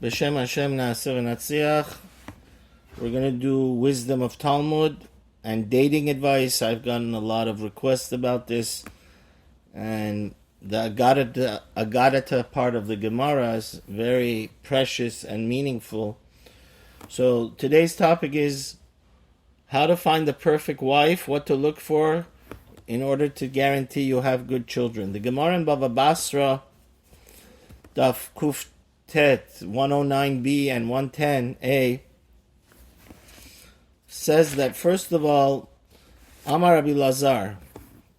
B'Shem Hashem Na'aseh V'Natziach. We're going to do wisdom of Talmud and dating advice. I've gotten a lot of requests about this. And the Agadata part of the Gemara is very precious and meaningful. So today's topic is how to find the perfect wife, what to look for in order to guarantee you'll have good children. The Gemara in Bava Basra, Daf Kuf Tet 109b and 110a, says that first of all, Amar Rabbi Lazar,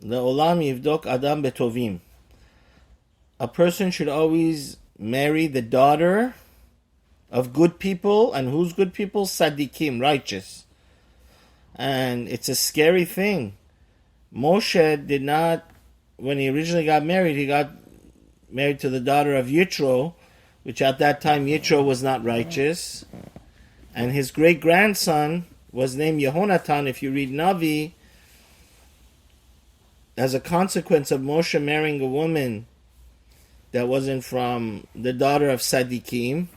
Le'olam yivdok adam betovim. A person should always marry the daughter of good people. And who's good people? Sadikim, righteous. And it's a scary thing. Moshe did not, when he originally got married, he got married to the daughter of Yitro, which at that time Yitro was not righteous. And his great-grandson was named Yehonatan. If you read Navi, as a consequence of Moshe marrying a woman that wasn't from the daughter of Sadikim,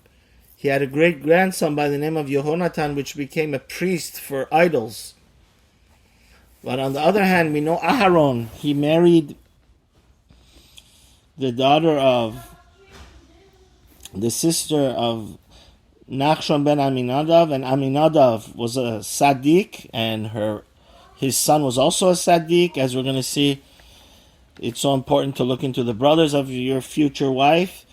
he had a great-grandson by the name of Yehonatan, which became a priest for idols. But on the other hand, we know Aharon, he married the daughter of the sister of Nachshon ben Aminadav, and Aminadav was a Sadiq, and his son was also a Sadiq. As we're going to see, it's so important to look into the brothers of your future wife.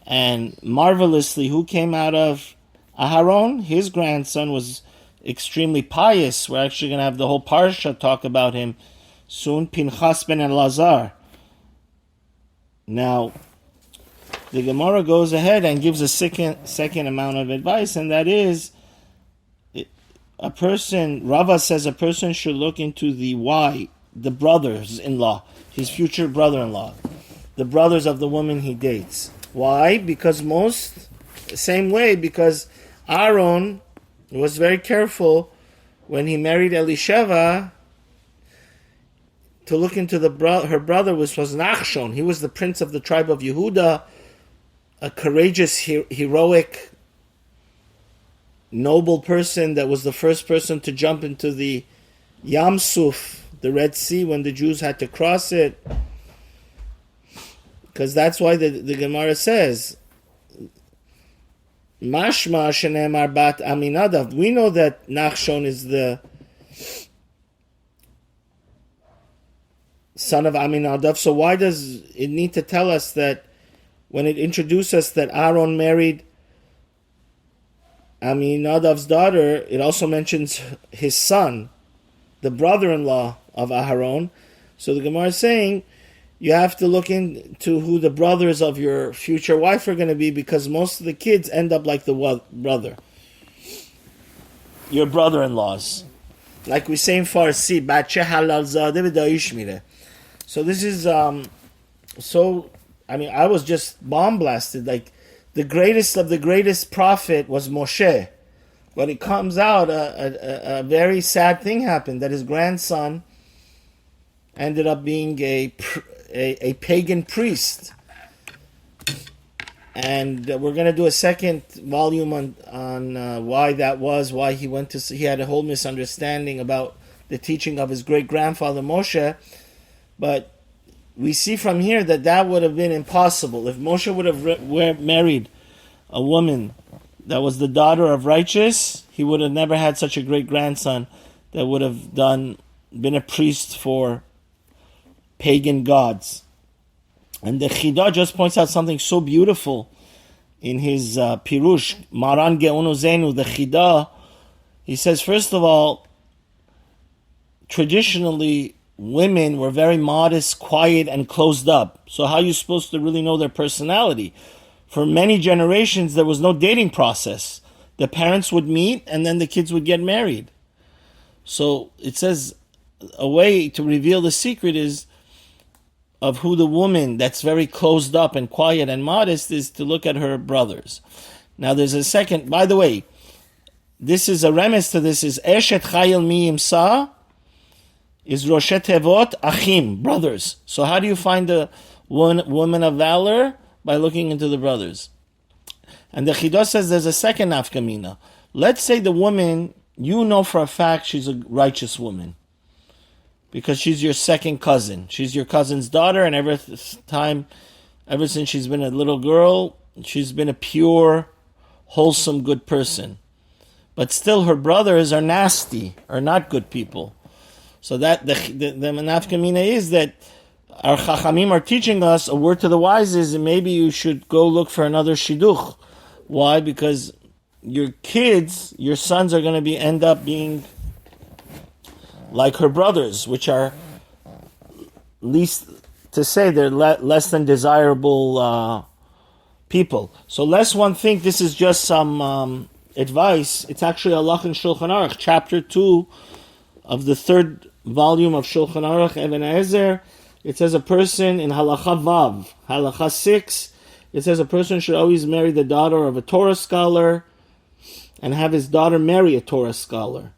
And marvelously, who came out of Aharon? His grandson was extremely pious. We're actually going to have the whole parsha talk about him soon. Pinchas ben Elazar. Now, the Gemara goes ahead and gives a second amount of advice, and that is, Rava says a person should look into the brothers-in-law, his future brother-in-law, the brothers of the woman he dates. Why? Because because Aaron was very careful when he married Elisheva to look into her brother, which was Nachshon. He was the prince of the tribe of Yehuda, a courageous, heroic, noble person that was the first person to jump into the Yam Suf, the Red Sea, when the Jews had to cross it. Because that's why the Gemara says, Mashma shenemar bat Aminadav. We know that Nachshon is the son of Aminadav, so why does it need to tell us that when it introduces us that Aaron married Aminadav's daughter, it also mentions his son, the brother-in-law of Aharon. So the Gemara is saying you have to look into who the brothers of your future wife are going to be, because most of the kids end up like the brother. Your brother-in-laws. Like we say in Farsi, Bache halal zadeh v'da'ish mireh. So this is, I was just bomb blasted. Like, the greatest of the greatest prophet was Moshe. But it comes out, a very sad thing happened, that his grandson ended up being a pagan priest. And we're going to do a second volume on why that was, why he had a whole misunderstanding about the teaching of his great-grandfather Moshe. But we see from here that would have been impossible. If Moshe would have married a woman that was the daughter of righteous, he would have never had such a great-grandson that would have been a priest for pagan gods. And the Chidah just points out something so beautiful in his Pirush, Maran Ge'onu Zenu, the Chidah. He says, first of all, traditionally, women were very modest, quiet, and closed up. So how are you supposed to really know their personality? For many generations, there was no dating process. The parents would meet, and then the kids would get married. So it says a way to reveal the secret is of who the woman that's very closed up and quiet and modest is, to look at her brothers. Now there's a second, by the way, this is a remiss to this, is Eshet Chayil Mi Imsa, is Roshet Tevot Achim, brothers. So how do you find the woman of valor? By looking into the brothers. And the Chidah says there's a second nafkamina. Let's say the woman, you know for a fact she's a righteous woman, because she's your second cousin. She's your cousin's daughter, and ever since she's been a little girl, she's been a pure, wholesome, good person. But still her brothers are nasty, are not good people. So that the nafkamina is that our Chachamim are teaching us, a word to the wise is, maybe you should go look for another shidduch. Why? Because your kids, your sons are going to end up being like her brothers, which are, least to say, they're less than desirable people. So lest one think this is just some advice, it's actually halach in Shulchan Aruch, chapter 2 of the 3rd volume of Shulchan Aruch, Even Ezer. It says a person in halacha vav, halacha 6, it says a person should always marry the daughter of a Torah scholar and have his daughter marry a Torah scholar.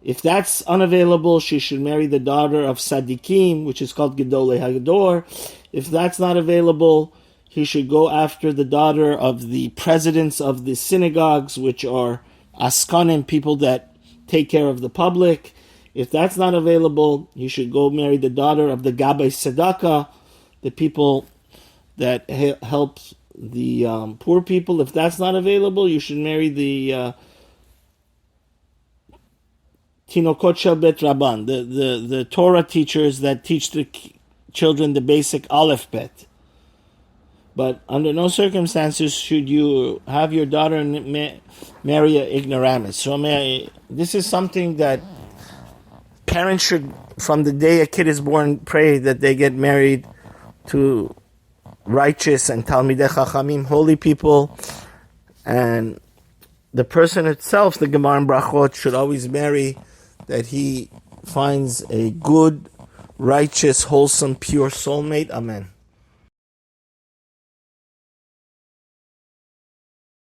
If that's unavailable, she should marry the daughter of Sadiqim, which is called Gedolei Hagador. If that's not available, he should go after the daughter of the presidents of the synagogues, which are Askanim, people that take care of the public. If that's not available, he should go marry the daughter of the Gabbai Tzedakah, the people that help the poor people. If that's not available, you should marry the Tinokot Shel Bet Rabban, the Torah teachers that teach the children the basic Aleph Bet. But under no circumstances should you have your daughter marry an ignoramus. So this is something that parents should, from the day a kid is born, pray that they get married to righteous and Talmidei Chachamim, holy people. And the person itself, the Gemara in Brachot, should always marry that he finds a good, righteous, wholesome, pure soulmate. Amen.